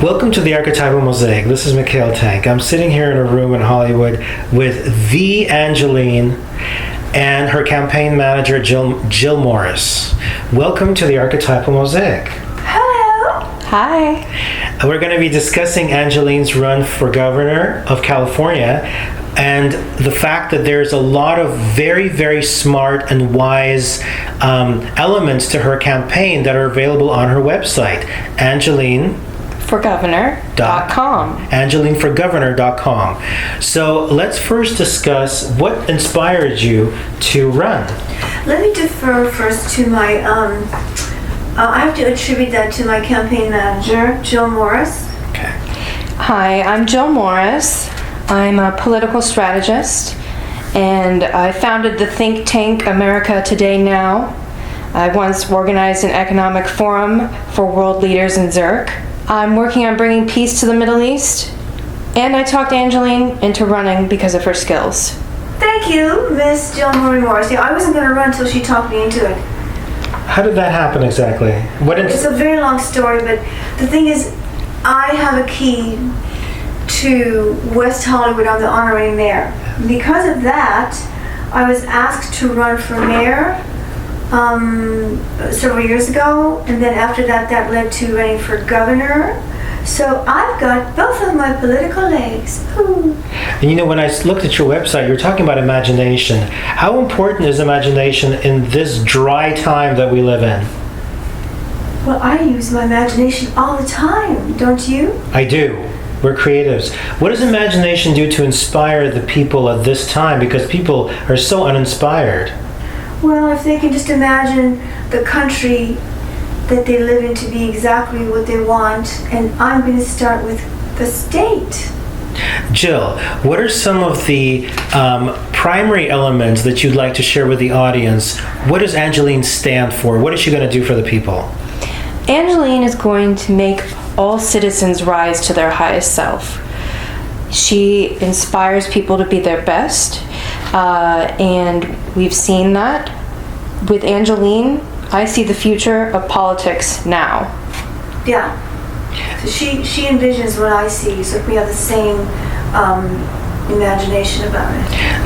Welcome to the Archetypal Mosaic. This is Mikhail Tank. I'm sitting here in a room in Hollywood with the ANGELYNE and her campaign manager, Jill Morris. Welcome to the Archetypal Mosaic. Hello. Hi. We're going to be discussing ANGELYNE's run for governor of California and the fact that there's a lot of very, very smart and wise elements to her campaign that are available on her website, ANGELYNEforgovernor.com. ANGELYNEforgovernor.com. So let's first discuss what inspired you to run. Let me defer first to my, I have to attribute that to my campaign manager, Jill Morris. Okay. Hi, I'm Jill Morris. I'm a political strategist, and I founded the think tank America Today Now. I once organized an economic forum for world leaders in Zurich. I'm working on bringing peace to the Middle East, and I talked ANGELYNE into running because of her skills. Thank you, Miss Jill Marie Morris. Yeah, I wasn't going to run until she talked me into it. How did that happen exactly? It's a very long story, but the thing is, I have a key to West Hollywood. I'm the honorary mayor. Because of that, I was asked to run for mayor several years ago, and then after that, that led to running for governor. So I've got both of my political legs. Ooh. And you know, when I looked at your website, you were talking about imagination. How important is imagination in this dry time that we live in? Well, I use my imagination all the time, don't you? I do. We're creatives. What does imagination do to inspire the people at this time? Because people are so uninspired. Well, if they can just imagine the country that they live in to be exactly what they want, and I'm going to start with the state. Jill, what are some of the primary elements that you'd like to share with the audience? What does ANGELYNE stand for? What is she going to do for the people? ANGELYNE is going to make all citizens rise to their highest self. She inspires people to be their best, and we've seen that. With ANGELYNE, I see the future of politics now. Yeah. So she envisions what I see, so we have the same imagination about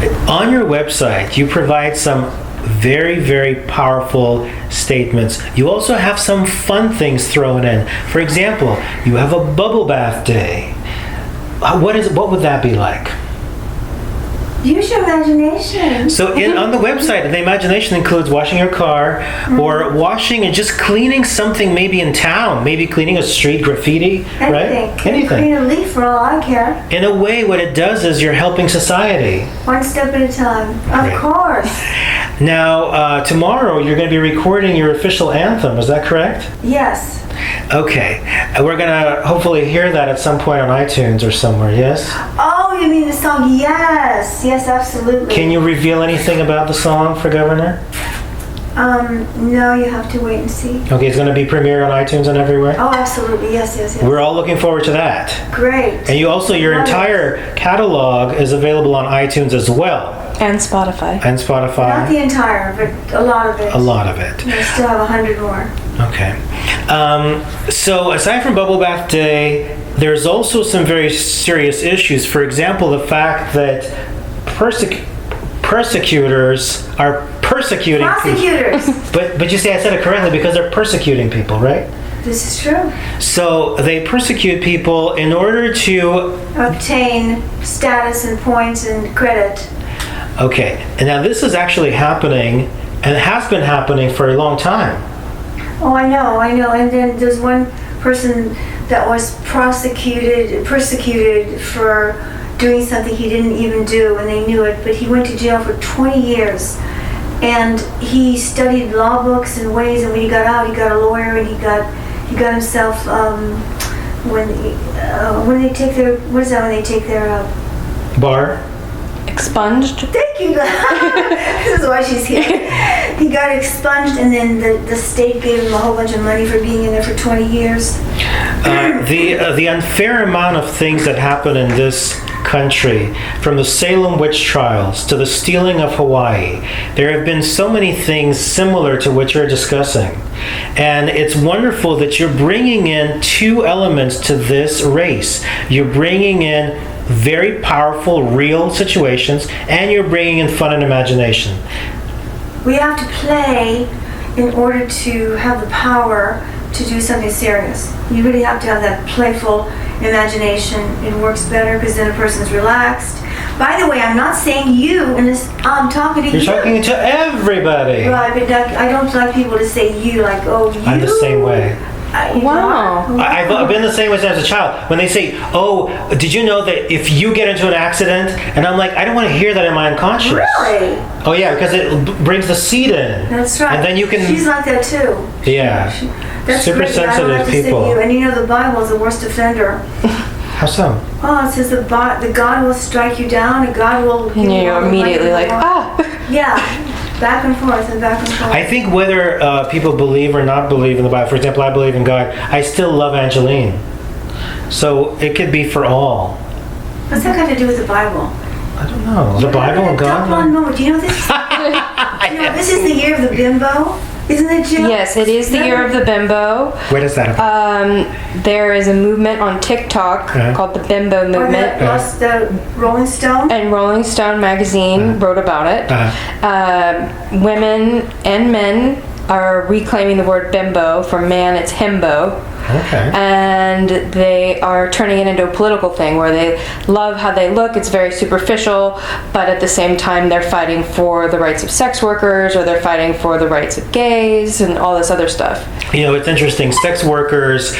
it. On your website, you provide some very, very powerful statements. You also have some fun things thrown in. For example, you have a bubble bath day. What would that be like? Use your imagination. So on the website, the imagination includes washing your car, or washing and just cleaning something maybe in town, maybe cleaning a street, graffiti, right? Anything. Clean a leaf for all I care. In a way, what it does is you're helping society. One step at a time. Of course. Now, tomorrow you're going to be recording your official anthem, is that correct? Yes. Okay. We're going to hopefully hear that at some point on iTunes or somewhere, yes? Oh, you mean the song? Yes. Yes, absolutely. Can you reveal anything about the song for Governor? No, you have to wait and see. Okay, it's going to be premiered on iTunes and everywhere? Oh, absolutely. Yes. We're all looking forward to that. Great. And your entire catalog is available on iTunes as well. And Spotify. Not the entire, but a lot of it. A lot of it. I still have 100 more. Okay. So aside from Bubble Bath Day, there's also some very serious issues. For example, the fact that persecutors are persecuting prosecutors. But you see, I said it correctly because they're persecuting people, right? This is true. So they persecute people in order to obtain status and points and credit. Okay, and now this is actually happening, and it has been happening for a long time. Oh, I know. And then there's one person that was persecuted for doing something he didn't even do, and they knew it, but he went to jail for 20 years. And he studied law books and ways, and when he got out, he got a lawyer, and he got himself, when they take their Bar? Expunged. Thank you. This is why she's here. He got expunged, and then the state gave him a whole bunch of money for being in there for 20 years. The unfair amount of things that happen in this country, from the Salem witch trials to the stealing of Hawaii. There have been so many things similar to what you're discussing. And it's wonderful that you're bringing in two elements to this race. You're bringing in very powerful, real situations, and you're bringing in fun and imagination. We have to play in order to have the power to do something serious. You really have to have that playful imagination. It works better because then a person's relaxed. By the way, I'm not saying you, and I'm talking to you. You're talking to everybody. Right, but I don't like people to say you, like, oh, you. I'm the same way. Wow. I've been the same way since a child. When they say, oh, did you know that if you get into an accident? And I'm like, I don't want to hear that in my unconscious. Really? Oh, yeah, because it brings the seed in. That's right. And then you can... She's like that, too. Yeah. That's super great. sensitive I don't have to people. say you. And you know the Bible is the worst offender. How so? Oh, it says the God will strike you down, and God will... And you're immediately like, ah! Yeah. Back and forth and back and forth. I think whether people believe or not believe in the Bible, for example, I believe in God, I still love Angelyne. So it could be for all. What's that got to do with the Bible? I don't know. The Bible and God? One moment. Do you know this? This is the year of the Bimbo, isn't it, Jill? Yes, it is the year of the Bimbo. Where does that appear? There is a movement on TikTok called the Bimbo Movement. Plus the Rolling Stone. And Rolling Stone magazine wrote about it. Women and men are reclaiming the word bimbo. For man, it's himbo. Okay. And they are turning it into a political thing where they love how they look. It's very superficial, but at the same time, they're fighting for the rights of sex workers, or they're fighting for the rights of gays and all this other stuff. You know, it's interesting. Sex workers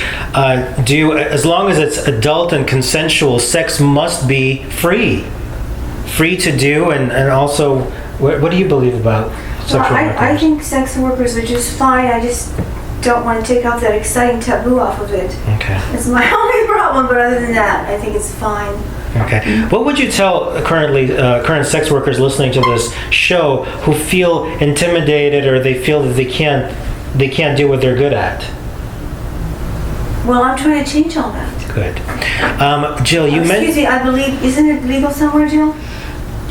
do, as long as it's adult and consensual, sex must be free. Free to do, and also, what do you believe about sexual workers? I think sex workers are just fine. I just don't want to take off that exciting taboo off of it. Okay. It's my only problem, but other than that, I think it's fine. Okay. What would you tell current sex workers listening to this show who feel intimidated, or they feel that they can't do what they're good at? Well, I'm trying to change all that. Good. Jill, you Excuse me, I believe, isn't it legal somewhere, Jill?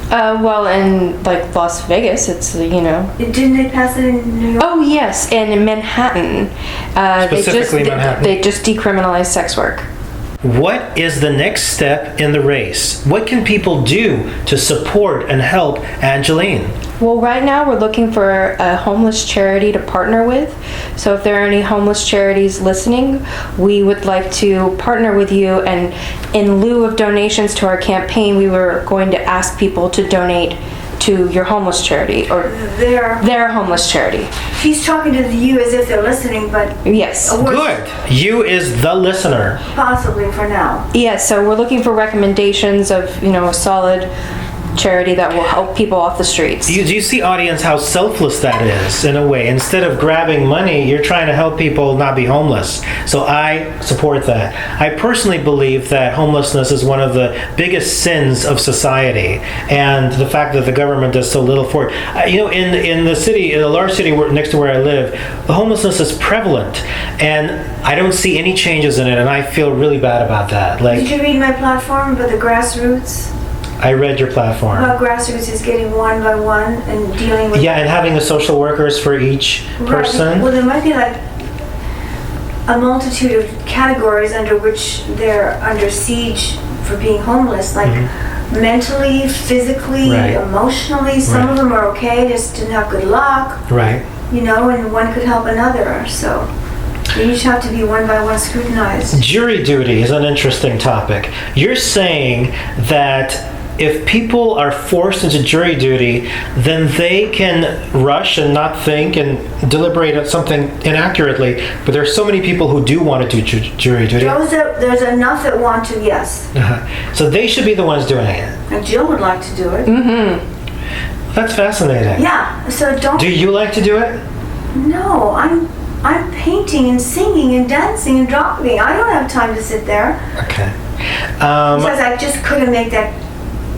Well, in like Las Vegas, it's, you know. Didn't they pass it in New York? Oh yes, in Manhattan. Specifically Manhattan. They just decriminalized sex work. What is the next step in the race? What can people do to support and help Angelyne? Well, right now we're looking for a homeless charity to partner with. So if there are any homeless charities listening, we would like to partner with you. And in lieu of donations to our campaign, we were going to ask people to donate to your homeless charity, or their homeless charity. She's talking to you as if they're listening, but... Yes. Good. You is the listener. Possibly for now. Yes, so we're looking for recommendations of, you know, a solid charity that will help people off the streets. Do you see, audience, how selfless that is, in a way? Instead of grabbing money, you're trying to help people not be homeless. So I support that. I personally believe that homelessness is one of the biggest sins of society, and the fact that the government does so little for it. You know, in the city, in a large city next to where I live, the homelessness is prevalent, and I don't see any changes in it, and I feel really bad about that. Like, did you read my platform about the grassroots? I read your platform. How grassroots is getting one by one and dealing with... Yeah, and having the social workers for each person. Right. Well, there might be like a multitude of categories under which they're under siege for being homeless, like mentally, physically, emotionally. Some of them are okay, just didn't have good luck. Right. You know, and one could help another, so... You each have to be one by one scrutinized. Jury duty is an interesting topic. You're saying that if people are forced into jury duty, then they can rush and not think and deliberate on something inaccurately. But there's so many people who do want to do jury duty. There's enough that want to, yes. So they should be the ones doing it. And Jill would like to do it. Mm-hmm. That's fascinating. Yeah, so don't... Do you like to do it? No, I'm painting and singing and dancing and dropping. I don't have time to sit there. Okay. Because I just couldn't make that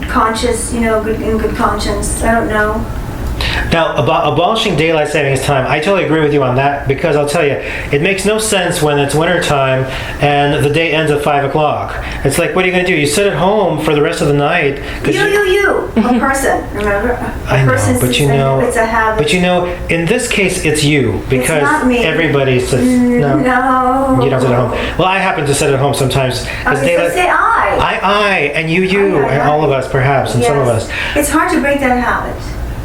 conscious, you know, in good conscience. I don't know. Now, about abolishing daylight savings time, I totally agree with you on that because I'll tell you, it makes no sense when it's wintertime and the day ends at 5 o'clock. It's like, what are you going to do? You sit at home for the rest of the night. A person, remember? I know, but it's a habit. But in this case, it's you because it's not me. everybody sits. No. You don't sit at home. Well, I happen to sit at home sometimes. Okay, so say I. And you, and all of us, perhaps, and some of us. It's hard to break that habit.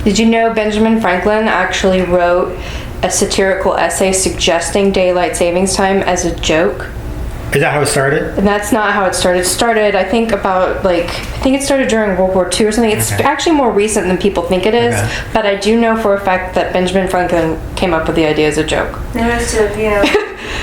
Did you know Benjamin Franklin actually wrote a satirical essay suggesting daylight savings time as a joke? Is that how it started? And that's not how it started. It started, I think it started during World War II or something. It's actually more recent than people think it is. Okay. But I do know for a fact that Benjamin Franklin came up with the idea as a joke. They must have,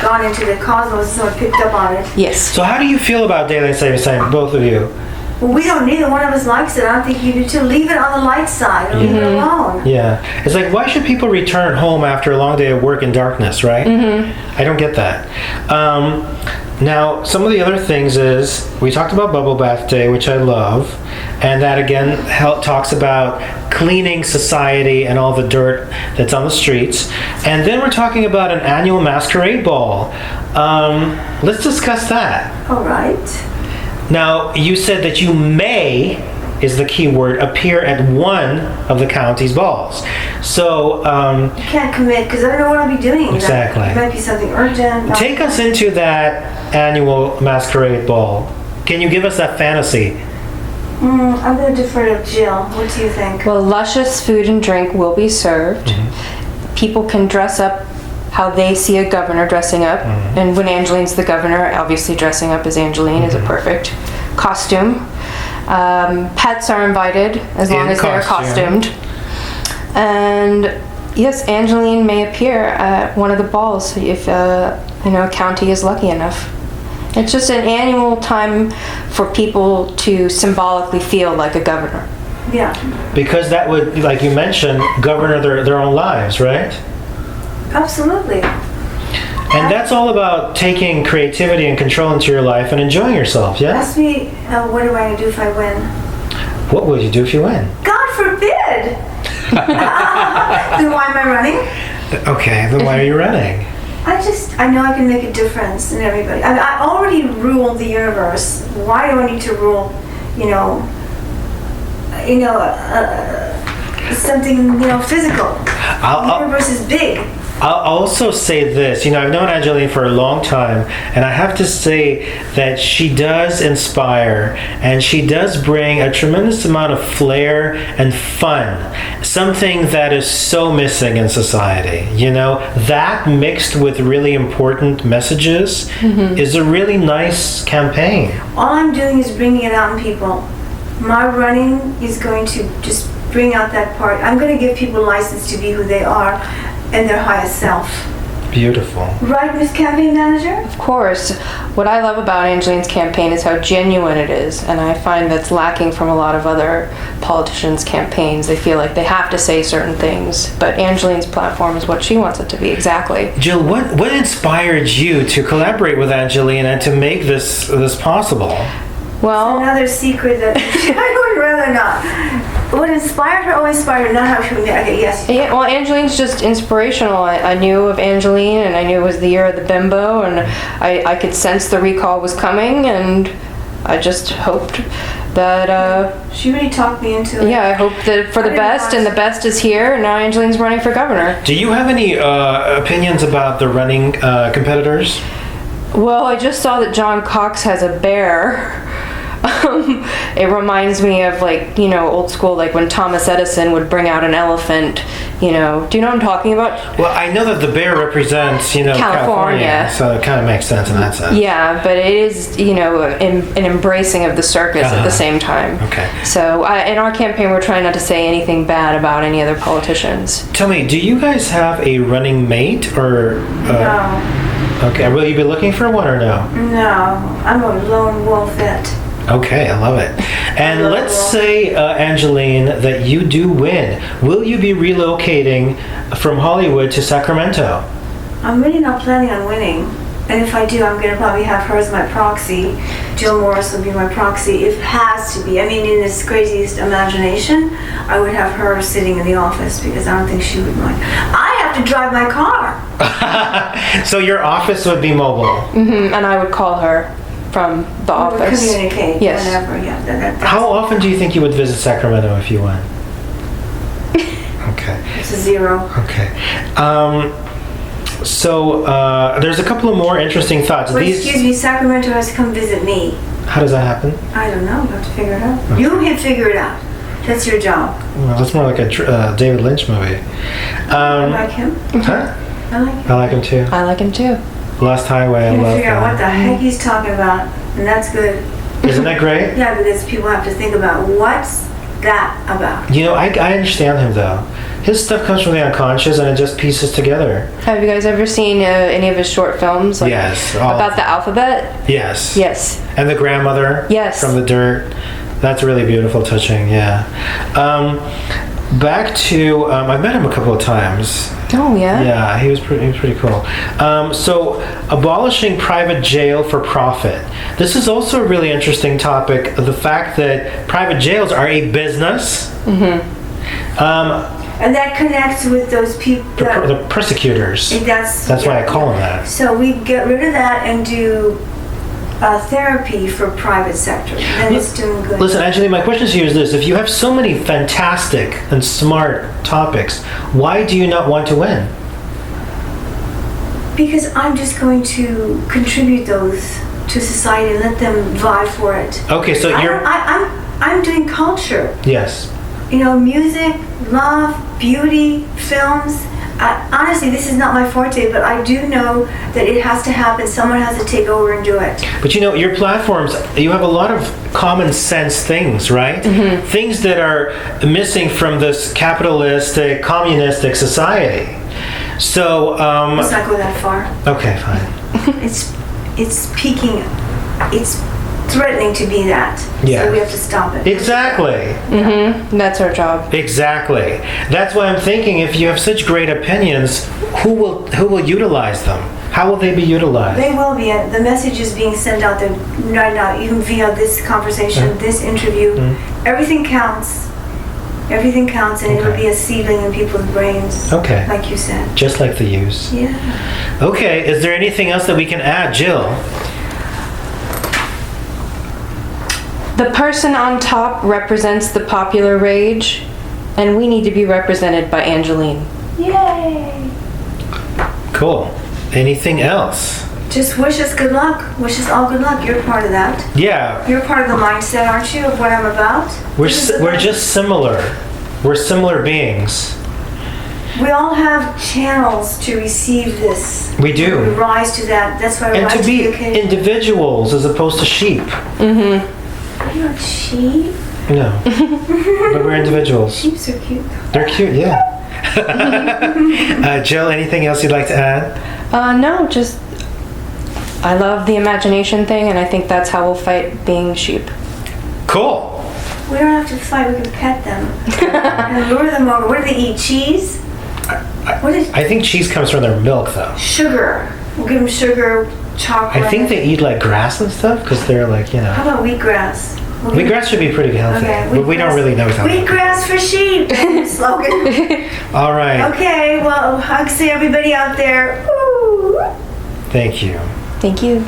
gone into the cosmos and someone picked up on it. Yes. So how do you feel about daylight savings time, both of you? Well, we don't. Neither one of us likes it. I don't think you do too. Leave it on the light side. Or leave it alone. Yeah. It's like, why should people return home after a long day of work in darkness, right? I don't get that. Now, some of the other things is, we talked about Bubble Bath Day, which I love, and that again talks about cleaning society and all the dirt that's on the streets. And then we're talking about an annual masquerade ball. Let's discuss that. All right. Now, you said that you may, is the key word, appear at one of the county's balls. So, you can't commit because I don't know what I'll be doing. Exactly. It might be something urgent. Take us into that annual masquerade ball. Can you give us that fantasy? I'm going to defer to Jill. What do you think? Well, luscious food and drink will be served. People can dress up how they see a governor dressing up. And when Angelyne's the governor, obviously dressing up as Angelyne is a perfect costume. Pets are invited as long as they're costumed. And yes, Angelyne may appear at one of the balls if a county is lucky enough. It's just an annual time for people to symbolically feel like a governor. Yeah. Because that would, like you mentioned, govern their own lives, right? Absolutely. And that's all about taking creativity and control into your life and enjoying yourself, yeah? Ask me, what am I going to do if I win? What will you do if you win? God forbid! Then why am I running? Okay, then why are you running? I know I can make a difference in everybody. I already rule the universe. Why do I need to rule, something, physical? The universe is big. I'll also say this, I've known Angelyne for a long time, and I have to say that she does inspire, and she does bring a tremendous amount of flair and fun, something that is so missing in society. That mixed with really important messages is a really nice campaign. All I'm doing is bringing it out in people. My running is going to just bring out that part. I'm going to give people license to be who they are and their highest self. Beautiful. Right, Miss Campaign Manager? Of course. What I love about Angelyne's campaign is how genuine it is, and I find that's lacking from a lot of other politicians' campaigns. They feel like they have to say certain things, but Angelyne's platform is what she wants it to be, exactly. Jill, what inspired you to collaborate with Angelyne and to make this possible? Well, it's another secret that I would rather not. What inspired her? Not how she would. Okay, yes. Yeah, well, Angelyne's just inspirational. I knew of Angelyne, and I knew it was the year of the bimbo, and I could sense the recall was coming, and I just hoped that... she really talked me into it. Yeah, I hope that for the best, and the best is here, and now Angelyne's running for governor. Do you have any opinions about the running competitors? Well, I just saw that John Cox has a bear. It reminds me of old school, like when Thomas Edison would bring out an elephant, do you know what I'm talking about? Well, I know that the bear represents, California, so it kind of makes sense in that sense. Yeah, but it is, an embracing of the circus at the same time. Okay. So in our campaign, we're trying not to say anything bad about any other politicians. Tell me, do you guys have a running mate or? No. Okay, will you be looking for one or no? No, I'm a lone wolfette. Okay, I love it. And let's say, Angelyne, that you do win. Will you be relocating from Hollywood to Sacramento? I'm really not planning on winning. And if I do, I'm going to probably have her as my proxy Jill Morris would be my proxy, if it has to be. I mean, in this craziest imagination, I would have her sitting in the office because I don't think she would mind. I have to drive my car. So your office would be mobile. And I would call her from the We would office. communicate Yes. whenever, yeah. That's How often do you think you would visit Sacramento if you went? Okay. it's a 0. Okay. So there's a couple of more interesting thoughts. But excuse me, Sacramento has to come visit me. How does that happen? I don't know. You have to figure it out. You can figure it out. That's your job. Well, that's more like a David Lynch movie. I like him. Huh? I like him. I like him too. I like him too. Lost Highway, I You love figure out what the that. heck he's talking about, and that's good. Isn't that great? Yeah, because people have to think about what's that about. You know, I understand him though. His stuff comes from the unconscious and it just pieces together. Have you guys ever seen any of his short films? Yes. all- About the alphabet? Yes. Yes. And the grandmother. Yes. From the dirt. That's really beautiful, touching. Yeah. Back to I've met him a couple of times. Oh, yeah? Yeah, he was pretty cool. So, abolishing private jail for profit. This is also a really interesting topic. The fact that private jails are a business. And that connects with those people. The persecutors. That's why I call them that. So we get rid of that and do therapy for private sector. Then it's doing good. Listen, Angeline, my question to you is this. If you have so many fantastic and smart topics, why do you not want to win? Because I'm just going to contribute those to society and let them vie for it. Okay, so you're... I'm doing culture. Yes. You know, music, love, beauty, films. Honestly, this is not my forte, but I do know that it has to happen. Someone has to take over and do it. But you know, your platforms, you have a lot of common sense things, right? Things that are missing from this capitalistic, communistic society. So, Let's not go that far. okay, fine. It's peaking. It's threatening to be that. Yeah. So we have to stop it. Exactly. That's our job. Exactly. That's why I'm thinking if you have such great opinions, who will utilize them? How will they be utilized? They will be. The message is being sent out there right now, even via this conversation, this interview. Everything counts. Everything counts, and it'll be a seedling in people's brains. Okay. Like you said. Just like the use. Yeah. Okay, is there anything else that we can add, Jill? The person on top represents the popular rage, and we need to be represented by Angelyne. Yay! Cool. Anything else? Just wish us good luck. Wish us all good luck. You're part of that. Yeah, You're part of the mindset, aren't you, of what I'm about? we're just similar. We're similar beings. We all have channels to receive this. We do. We rise to that. That's why I And rise to to be the occasion. individuals as opposed to sheep. You're not sheep. No. But we're individuals. Sheeps are cute. They're cute, yeah. Jill, anything else you'd like to add? No, just I love the imagination thing, and I think that's how we'll fight being sheep. Cool. We don't have to fight. We can pet them and lure them over. What do they eat? Cheese? What is I think cheese comes from their milk, though. sugar? We'll give them sugar, chocolate. I think they eat like grass and stuff because they're like, How about wheatgrass? We'll give- wheatgrass should be pretty healthy, Okay, but we don't wheatgrass- really know that. Wheatgrass for sheep. Slogan. All right. Okay. Well, hugs to everybody out there. Ooh. Thank you. Thank you.